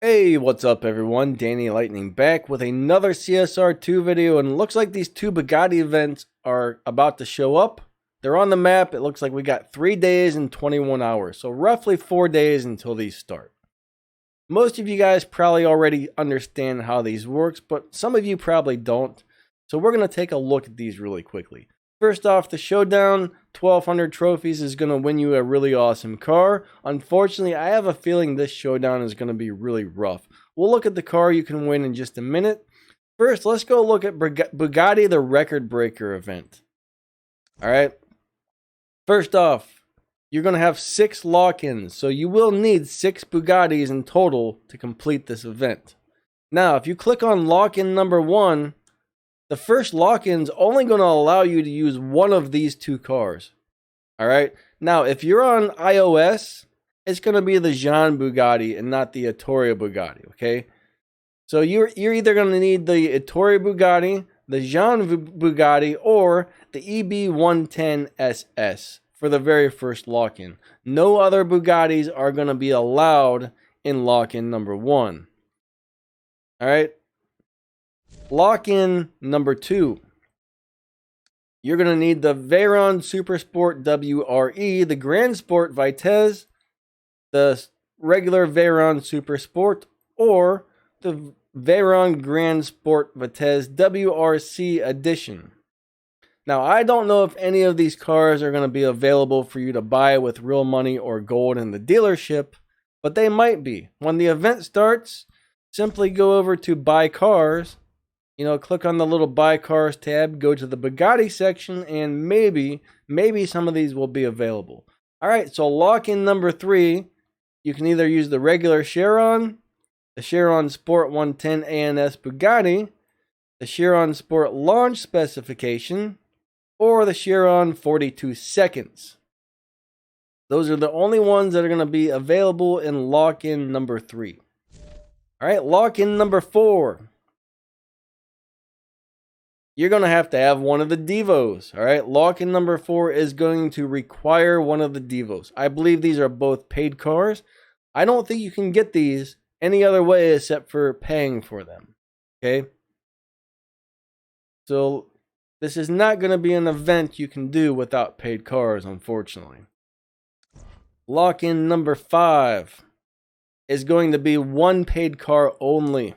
Hey, what's up everyone? Danny Lightning back with another CSR2 video, and it looks like these two Bugatti events are about to show up. They're on the map. It looks like we got 3 days and 21 hours, so roughly 4 days until these start. Most of you guys probably already understand how these works, but some of you probably don't. So we're going to take a look at these really quickly. First off, the Showdown 1200 trophies is going to win you a really awesome car. Unfortunately, I have a feeling this Showdown is going to be really rough. We'll look at the car you can win in just a minute. First, let's go look at Bugatti the Record Breaker event. Alright. First off, you're going to have 6 lock-ins, so you will need 6 Bugattis in total to complete this event. Now, if you click on lock-in number 1, the first lock-in's only going to allow you to use one of these 2 cars. Alright? Now, if you're on iOS, it's going to be the Jean Bugatti and not the Ettore Bugatti, okay? So you're either going to need the Ettore Bugatti, the Jean Bugatti, or the EB110 SS for the very first lock-in. No other Bugattis are going to be allowed in lock-in number 1. Alright? Lock-in number 2. You're going to need the Veyron Supersport WRE, the Grand Sport Vitesse, the regular Veyron Supersport, or the Veyron Grand Sport Vitesse WRC Edition. Now, I don't know if any of these cars are going to be available for you to buy with real money or gold in the dealership, but they might be. When the event starts, simply go over to Buy Cars. Click on the little Buy Cars tab, go to the Bugatti section, and maybe some of these will be available. Alright, so lock-in number 3, you can either use the regular Chiron, the Chiron Sport 110 ANS Bugatti, the Chiron Sport Launch Specification, or the Chiron 42 Seconds. Those are the only ones that are going to be available in lock-in number 3. Alright, lock-in number 4. You're going to have one of the Devos. Alright, lock-in number 4 is going to require one of the Devos. I believe these are both paid cars. I don't think you can get these any other way except for paying for them. Okay? So, this is not going to be an event you can do without paid cars, unfortunately. Lock-in number 5 is going to be one paid car only.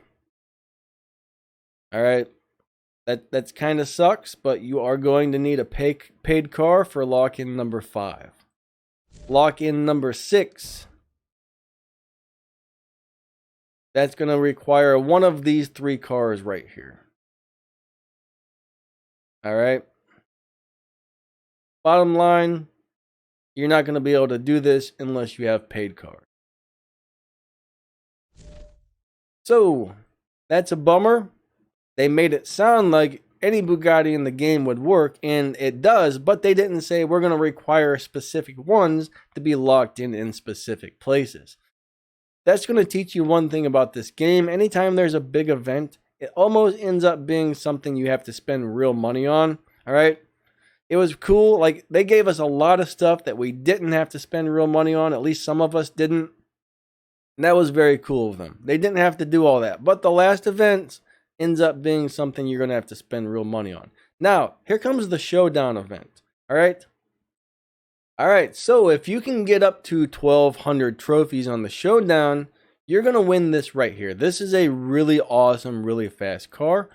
Alright? That's kind of sucks, but you are going to need a paid car for lock-in number 5. Lock-in number 6. That's going to require one of these 3 cars right here. Alright? Bottom line, you're not going to be able to do this unless you have paid cars. So, that's a bummer. They made it sound like any Bugatti in the game would work, and it does, but they didn't say we're going to require specific ones to be locked in specific places. That's going to teach you one thing about this game. Anytime there's a big event, it almost ends up being something you have to spend real money on. Alright? It was cool. Like, they gave us a lot of stuff that we didn't have to spend real money on. At least some of us didn't. And that was very cool of them. They didn't have to do all that. But the last event ends up being something you're going to have to spend real money on. Now, here comes the Showdown event. Alright? Alright, so if you can get up to 1200 trophies on the Showdown, you're going to win this right here. This is a really awesome, really fast car.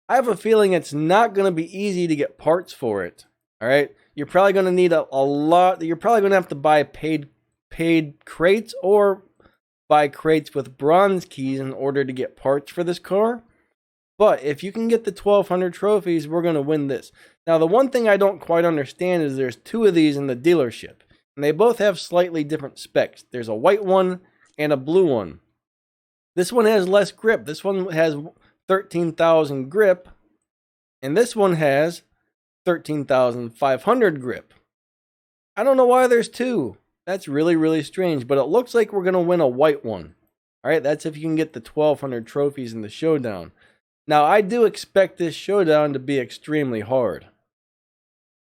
I have a feeling it's not going to be easy to get parts for it. Alright? You're probably going to need a lot. You're probably going to have to buy paid crates or buy crates with bronze keys in order to get parts for this car. But if you can get the 1200 trophies, we're going to win this. Now, the one thing I don't quite understand is there's 2 of these in the dealership. And they both have slightly different specs. There's a white one and a blue one. This one has less grip. This one has 13,000 grip. And this one has 13,500 grip. I don't know why there's 2. That's really, really strange. But it looks like we're going to win a white one. Alright, that's if you can get the 1200 trophies in the Showdown. Now, I do expect this Showdown to be extremely hard.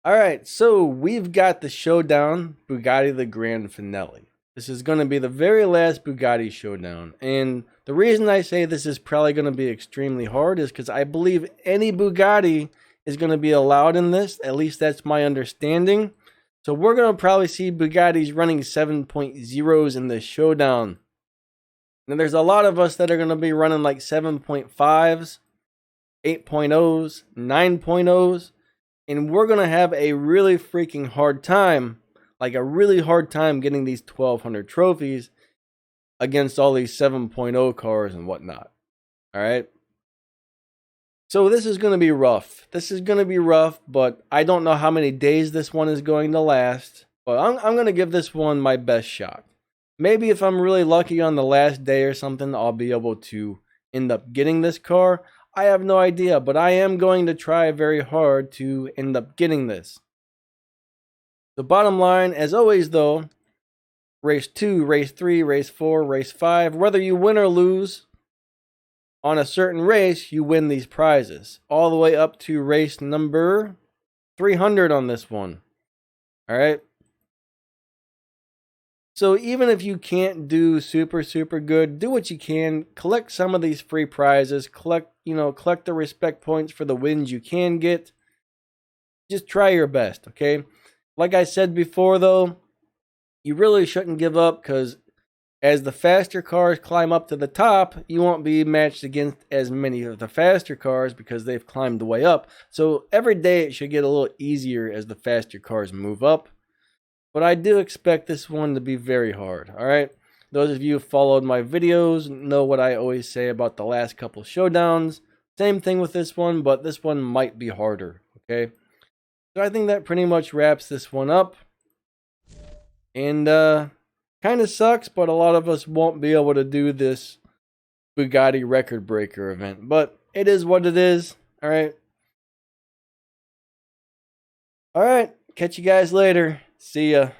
Alright, so we've got the Showdown Bugatti the Grand Finale. This is going to be the very last Bugatti Showdown. And the reason I say this is probably going to be extremely hard is because I believe any Bugatti is going to be allowed in this. At least that's my understanding. So we're going to probably see Bugattis running 7.0s in this Showdown. And there's a lot of us that are going to be running like 7.5s, 8.0s, 9.0s. And we're going to have a really freaking hard time. Like a really hard time getting these 1200 trophies against all these 7.0 cars and whatnot. All right. So this is going to be rough. This is going to be rough, but I don't know how many days this one is going to last. But I'm going to give this one my best shot. Maybe if I'm really lucky on the last day or something, I'll be able to end up getting this car. I have no idea, but I am going to try very hard to end up getting this. The bottom line, as always though, race 2, race 3, race 4, race 5, whether you win or lose on a certain race, you win these prizes. All the way up to race number 300 on this one. Alright? So even if you can't do super good, do what you can. Collect some of these free prizes. Collect the respect points for the wins you can get. Just try your best, okay? Like I said before, though, you really shouldn't give up because as the faster cars climb up to the top, you won't be matched against as many of the faster cars because they've climbed the way up. So every day it should get a little easier as the faster cars move up. But I do expect this one to be very hard, all right? Those of you who followed my videos know what I always say about the last couple Showdowns. Same thing with this one, but this one might be harder, okay? So I think that pretty much wraps this one up. And kind of sucks, but a lot of us won't be able to do this Bugatti record breaker event. But it is what it is. Alright. Alright. Catch you guys later. See ya.